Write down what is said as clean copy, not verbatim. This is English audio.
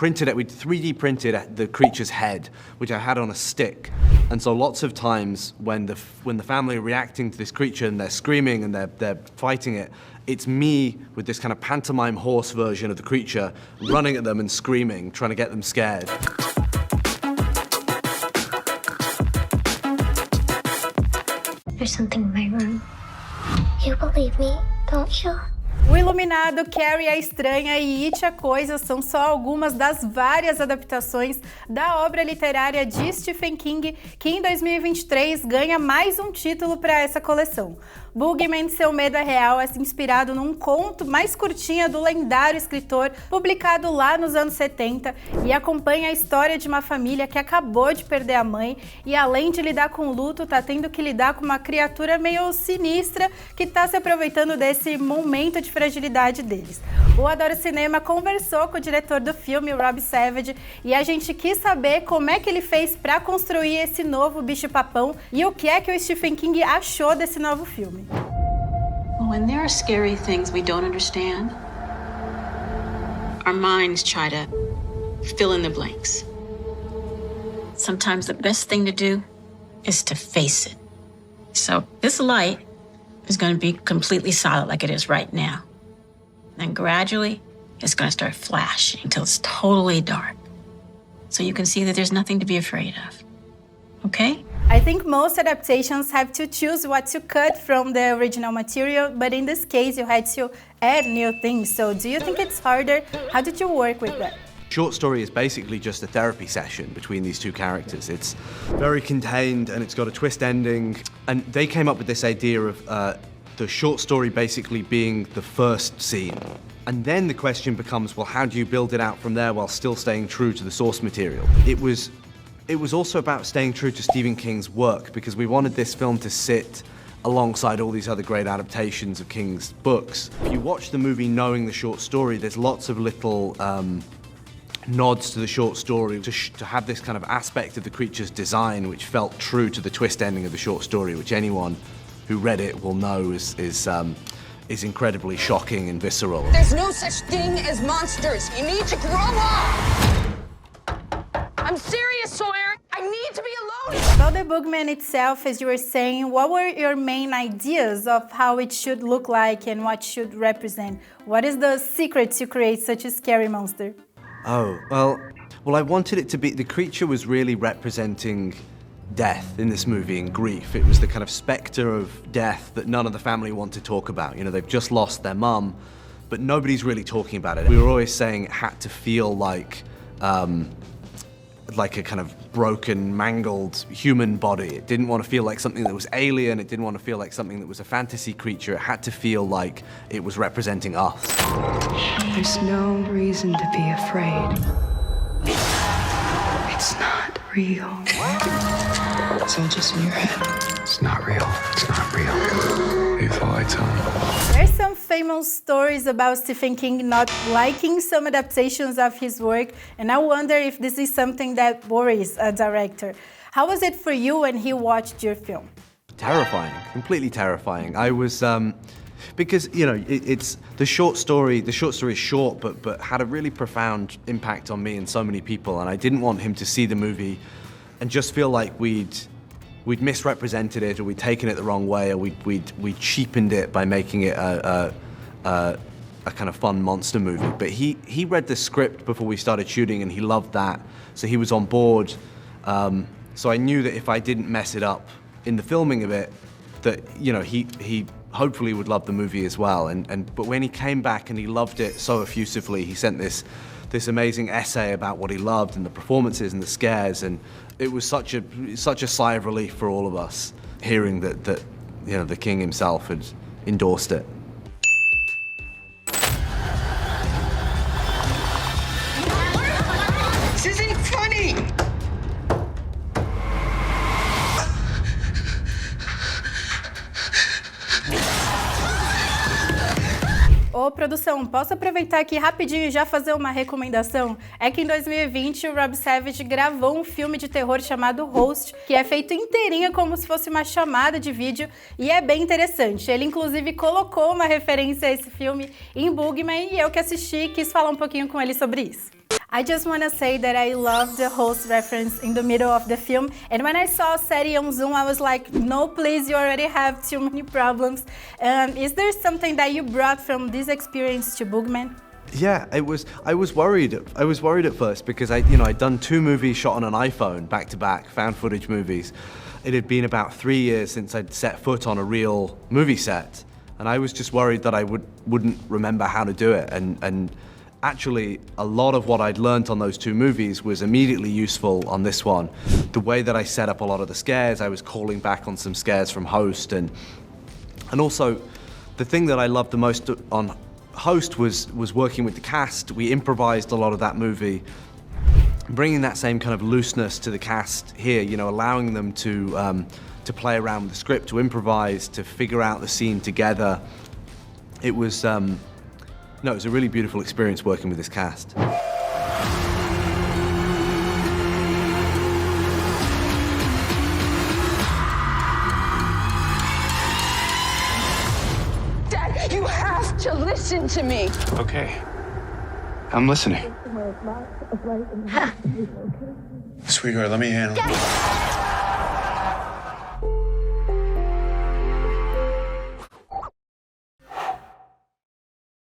printed it, we 3D printed the creature's head, which I had on a stick. And so lots of times when the family are reacting to this creature and they're screaming and they're fighting it, it's me with this kind of pantomime horse version of the creature running at them and screaming, trying to get them scared. There's something in my room. You believe me, don't you? O Iluminado, Carrie a Estranha e It a Coisa são só algumas das várias adaptações da obra literária de Stephen King, que em 2023 ganha mais um título para essa coleção. Boogeyman, Seu Medo é Real, é inspirado num conto mais curtinho do lendário escritor, publicado lá nos anos 70, e acompanha a história de uma família que acabou de perder a mãe e, além de lidar com o luto, tá tendo que lidar com uma criatura meio sinistra que tá se aproveitando desse momento de fragilidade deles. O AdoroCinema conversou com o diretor do filme, Rob Savage, e a gente quis saber como é que ele fez para construir esse novo bicho-papão e o que é que o Stephen King achou desse novo filme. When there are scary things we don't understand, our minds try to fill in the blanks. Sometimes the best thing to do is to face it. So this light is going to be completely solid like it is right now. Then gradually, it's going to start flashing until it's totally dark. So you can see that there's nothing to be afraid of. Okay? I think most adaptations have to choose what to cut from the original material, but in this case you had to add new things. So do you think it's harder? How did you work with that? Short story is basically just a therapy session between these two characters. It's very contained and it's got a twist ending. And they came up with this idea of the short story basically being the first scene. And then the question becomes, well, how do you build it out from there while still staying true to the source material? It was also about staying true to Stephen King's work, because we wanted this film to sit alongside all these other great adaptations of King's books. If you watch the movie knowing the short story, there's lots of little nods to the short story to have this kind of aspect of the creature's design which felt true to the twist ending of the short story, which anyone who read it will know is incredibly shocking and visceral. There's no such thing as monsters. You need to grow up. I'm serious, Sawyer. I need to be alone. About the Boogeyman itself, as you were saying, what were your main ideas of how it should look like and what should represent? What is the secret to create such a scary monster? Oh, well, I wanted it to be, the creature was really representing death in this movie and grief. It was the kind of specter of death that none of the family want to talk about. You know, they've just lost their mum, but nobody's really talking about it. We were always saying it had to feel like a kind of broken, mangled human body. It didn't want to feel like something that was alien. It didn't want to feel like something that was a fantasy creature. It had to feel like it was representing us. There's no reason to be afraid. It's not real. It's all just in your head. It's not real. It's not real. If I tell you. There's some famous stories about Stephen King not liking some adaptations of his work, and I wonder if this is something that worries a director. How was it for you when he watched your film? Terrifying, completely terrifying. I was, because, you know, it's the short story is short, but had a really profound impact on me and so many people, and I didn't want him to see the movie and just feel like we'd misrepresented it, or we'd taken it the wrong way, or we'd cheapened it by making it a kind of fun monster movie. But he read the script before we started shooting, and he loved that, so he was on board. So I knew that if I didn't mess it up in the filming of it, that, you know, he hopefully would love the movie as well. But when he came back and he loved it so effusively, he sent this amazing essay about what he loved and the performances and the scares, and it was such a sigh of relief for all of us hearing that you know, the King himself had endorsed it. This isn't funny. Ô, produção, posso aproveitar aqui rapidinho e já fazer uma recomendação? É que em 2020 o Rob Savage gravou um filme de terror chamado Host, que é feito inteirinho como se fosse uma chamada de vídeo e é bem interessante. Ele inclusive colocou uma referência a esse filme em Boogeyman e eu que assisti quis falar um pouquinho com ele sobre isso. I just want to say that I love the host reference in the middle of the film. And when I saw Série on Zoom, I was like, no, please, you already have too many problems. Is there something that you brought from this experience to Boogeyman? Yeah, I was worried. I was worried at first because I'd done 2 movies shot on an iPhone back to back, found footage movies. It had been about 3 years since I'd set foot on a real movie set. And I was just worried that I wouldn't remember how to do it. And actually, a lot of what I'd learned on those 2 movies was immediately useful on this one. The way that I set up a lot of the scares, I was calling back on some scares from Host, and also the thing that I loved the most on Host was working with the cast. We improvised a lot of that movie, bringing that same kind of looseness to the cast here, allowing them to play around with the script, to improvise, to figure out the scene together. It was it was a really beautiful experience working with this cast. Dad, you have to listen to me. Okay. I'm listening. Sweetheart, let me handle it.